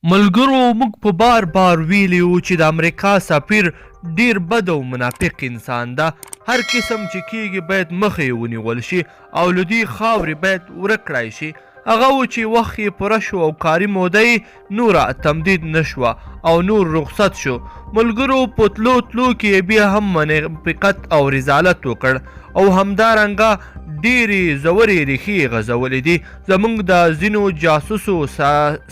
ملګرو موږ په بار بار ویلي وو چې د امریکا سفیر ډیر بد او منافق انسان ده. هر قسم چې کیږي باید مخه یې ونیول شي او له دې خاورې باید ورک کړای شي. هغه و چې وخت یې پوره شو او کاري موده یې نوره تمدید نه شوه او نور رخصت شو. ملګرو په تلو تلو کې بیا هم منافقت او رضالت وکړ او همدارنګه ډېرې ژورې ریښې یې غځولې دي زموږ د ځینو جاسوسو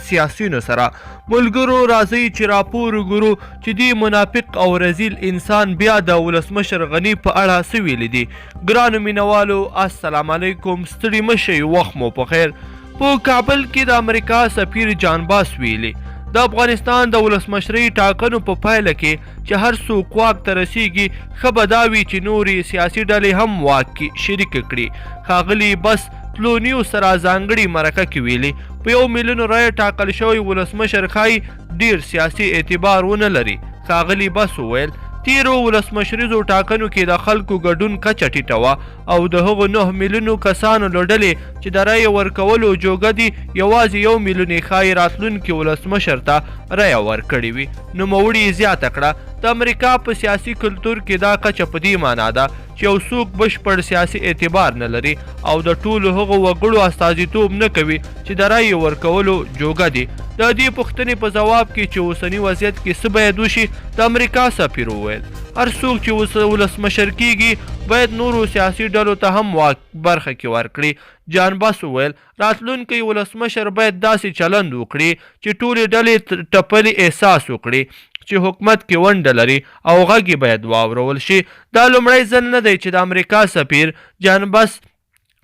سیاسیونو سره. ملګرو راځئ چې راپور وګورو چې دې منافق او رذیل انسان بیا د ولسمشر غني په اړه څه ویلي دي. ګرانو مینوالو السلام علیکم، ستړي مه شئ، وخت مو په خیر. په کابل کې د امریکا سفیر جان باس ویلي د افغانستان د ولسمشرۍ ټاکنو په پایله کې چې هر څوک واک ته رسیږي ښه به دا وي چې نورې سیاسي ډلې هم واک کې شریکه کړي. ښاغلي بس تلونیو سره ځانګړي مرکه کې ویلي په 1 میلیون رایه ټاکل شوی ولسمشر ښایي ډیر سیاسي اعتبار ونه لري. ښاغلي بس وویل تیرو ولسمشریزو ټاکنو کې د خلکو ګډون کچه ټیټه وه او د هغو 9 میلیونو کسانو له ډلې چې د رایې ورکولو جوګه دي یوازې 1 میلیون یې ښایي راتلونکي ولسمشر ته رایه ورکړې وي. نوموړي یې زیاته کړه د امریکا په سیاسي کلتور کې دا کچه په دې معنا ده چې یو څوک بشپړ سیاسي اعتبار نه لري او د ټولو هغو وګړو استازیتوب نه کوي چې د رایې ورکولو جوګه دي. د دې پوښتنې په ځواب کې چې اوسني وضعیت کې څه باید وشي د امریکا سفیر وویل هر څوک چې ولسمشر کیږي باید نورو سیاسي ډلو ته هم واک برخه کې ورکړي. جان باس وویل راتلونکی ولسمشر باید داسې چلند وکړي چې ټولې ډلې ټپلې احساس وکړي چې حکومت کې ونډه لري او غږ یې باید واورول شي. دا لومړی ځل نه دی چې د امریکا سفیر جان باس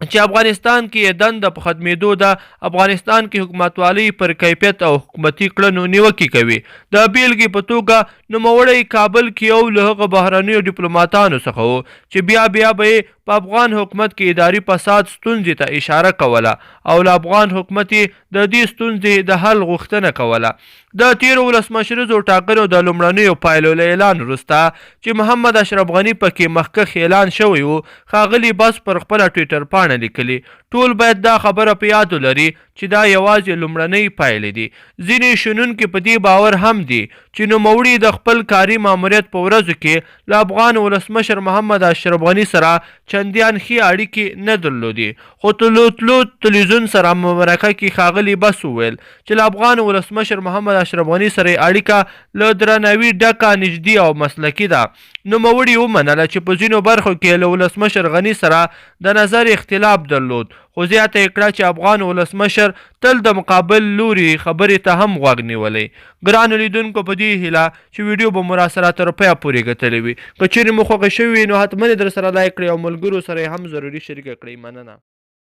چې افغانستان کې یې دنده په ختمېدو ده افغانستان کې حکومتوالۍ پر کیفیت او حکومتي کړنو نیوکې کوي. د بیلګې په توګه نوموړی کابل کې یو له هغه بهرنیو ډیپلوماتانو څخه و چې بیا به یې په افغان حکومت کې اداري فساد ستونزې ته اشاره کوله او له افغان حکومت یې د دې ستونزې د حل غوښتنه کوله. د تیرو ولسمشریزو ټاکنو د لومړنیو پایلو له اعلان وروسته چې محمد اشرف غني پکې مخکښ اعلان شوی و ښاغلي بس پر خپله ټویټر پاڼه لیکلي ټول باید دا خبره په یاد ولري چې دا یوازې لومړنۍ پایلې دي. ځینې شنونکي په دې باور هم دي چې نوموړي د خپل کاري ماموریت په ورځو کې له افغان ولسمشر محمد اشرف غني سره چندیان ښې اړیکې نه درلودې. خو تلو تلویزیون سره مرکه کې ښاغلي بس وویل چې له افغان ولسمشر محمد اشرف غني سره اړیکه له درناوي ډکه نږدې او مسلکي ده. نوموړي ومنله چې په ځینو برخو کې له ولسمشر غني سره د نظر اختلاف درلود خو زیاته یې کړه چې افغان ولسمشر تل د مقابل لوري خبرې ته هم غوږ نیولی. ګرانو لیدونکو په دې هیله چې ویډیو به مو راسره تر پایه پورې ګټلې وي. که چیرې مو خوښه شوې وي نو حتما یې در سره لایک کړئ او ملګرو سره یې هم ضروري شریکه کړئ. مننه.